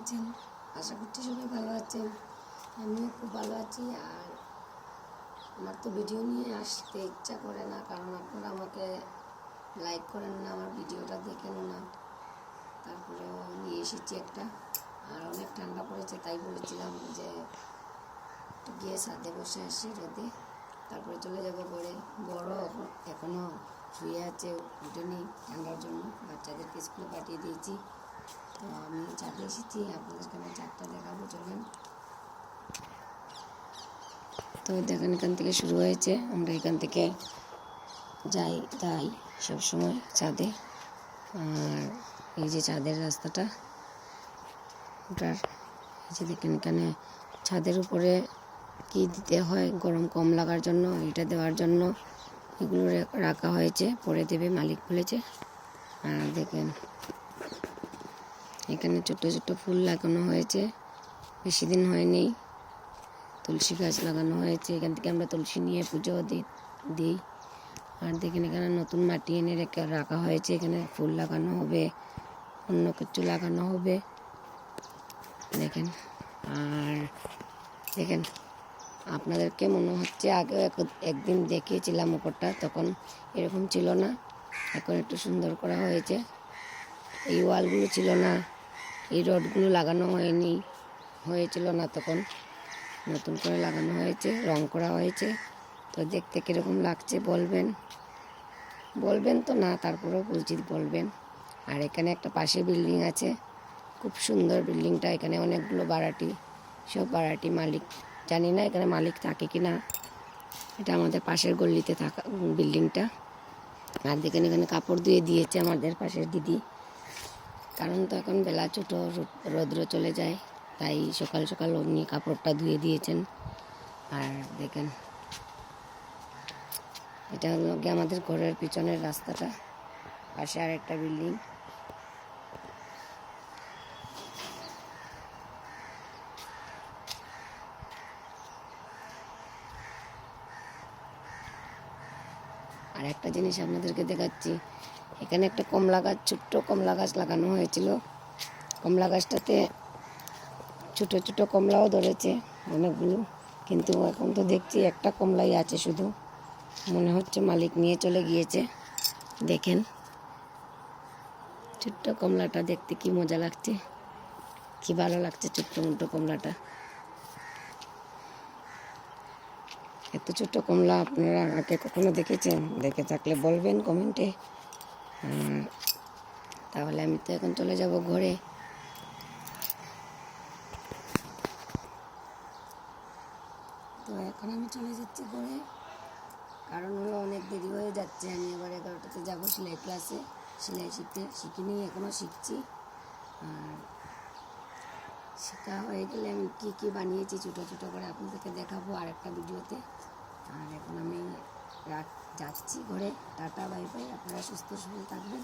আছেন? আশা করছি সবাই ভালো আছেন। আমিও খুব ভালো আছি। আর আমার তো ভিডিও নিয়ে আসতে ইচ্ছা করে না, কারণ আপনারা আমাকে লাইক করেন না, আমার ভিডিওটা দেখেনও না। তারপরেও নিয়ে এসেছি একটা। আর অনেক ঠান্ডা পড়েছে, তাই বলেছিলাম যে একটু গিয়ে ছাদে বসে আসি রোদে, তারপরে চলে যাব ঘরে। বড় এখনও শুয়ে আছে, উঠেনি ঠান্ডার জন্য। বাচ্চাদেরকে স্কুলে পাঠিয়ে দিয়েছি। তো আমি ছাদে এসেছি, আপনাদেরকে আমি ছাদটা দেখাবো, চলেন। তো দেখেন, এখান থেকে শুরু হয়েছে। আমরা এখান থেকে যাই সবসময় ছাদে। আর এই যে ছাদের রাস্তাটা, ওটার এই যে দেখেন, এখানে ছাদের উপরে কি দিতে হয় গরম কম লাগার জন্য, এটা দেওয়ার জন্য এগুলো রাখা হয়েছে, পরে দেবে মালিক বলেছে। আর দেখেন এখানে ছোট ছোট ফুল লাগানো হয়েছে, বেশি দিন হয়নি। তুলসী গাছ লাগানো হয়েছে, এখান থেকে আমরা তুলসী নিয়ে পুজো দিই। আর দেখেন এখানে নতুন মাটি এনে রাখা হয়েছে, এখানে ফুল লাগানো হবে, অন্য কিছু লাগানো হবে দেখেন। আর দেখেন, আপনাদেরকে মনে হচ্ছে আগেও একদিন দেখিয়েছিলাম উপরটা, তখন এরকম ছিল না, এখন একটু সুন্দর করা হয়েছে। এই ওয়ালগুলো ছিল না, এই রডগুলো লাগানো হয়েছিল না তখন, নতুন করে লাগানো হয়েছে, রং করা হয়েছে। তো দেখতে কীরকম লাগছে বলবেন তো না, তারপরেও বলছি বলবেন। আর এখানে একটা পাশে বিল্ডিং আছে, খুব সুন্দর বিল্ডিংটা। এখানে অনেকগুলো বাড়াটি, সব বাড়াটি মালিক, জানি না এখানে মালিক থাকে কি না। এটা আমাদের পাশের গল্লিতে থাকা বিল্ডিংটা। আর দেখেন এখানে কাপড় ধুয়ে দিয়েছে আমাদের পাশের দিদি, কারণ তো এখন বেলা ছোটো, রৌদ্র চলে যায়, তাই সকাল সকাল উনি কাপড়টা ধুয়ে দিয়েছেন। আর দেখেন এটা হলো গিয়ে আমাদের ঘরের পিছনের রাস্তাটা, পাশে আর একটা বিল্ডিং। আর একটা জিনিস আপনাদেরকে দেখাচ্ছি, এখানে একটা কমলা গাছ, ছোট্ট কমলা গাছ লাগানো হয়েছিল। কমলা গাছটাতে ছোটো ছোটো কমলাও ধরেছে অনেকগুলো, কিন্তু এখন তো দেখছি একটা কমলাই আছে শুধু, মনে হচ্ছে মালিক নিয়ে চলে গিয়েছে। দেখেন ছোট্ট কমলাটা দেখতে কি মজা লাগছে, কি ভালো লাগছে ছোট্ট মোটো কমলাটা। এত ছোট্ট কমলা আপনারা আগে কখনো দেখেছেন? দেখে থাকলে বলবেন কমেন্টে। তাহলে আমি তো এখন চলে যাব ঘরে। তো এখন আমি চলে যাচ্ছি ঘরে, কারণ হলো অনেক দেরি হয়ে যাচ্ছে। আমি এবার 11টাতে যাবো সেলাই ক্লাসে, সেলাই শিখিনি, এখনও শিখছি। আর শেখা হয়ে গেলে আমি কী বানিয়েছি ছোটো ছোটো করে আপনাদেরকে দেখাবো আর একটা ভিডিওতে। আর এখন আমি যাচ্ছি ঘরে। টাটা, বাই বাই, আপনারা সুস্থ সবল থাকবেন।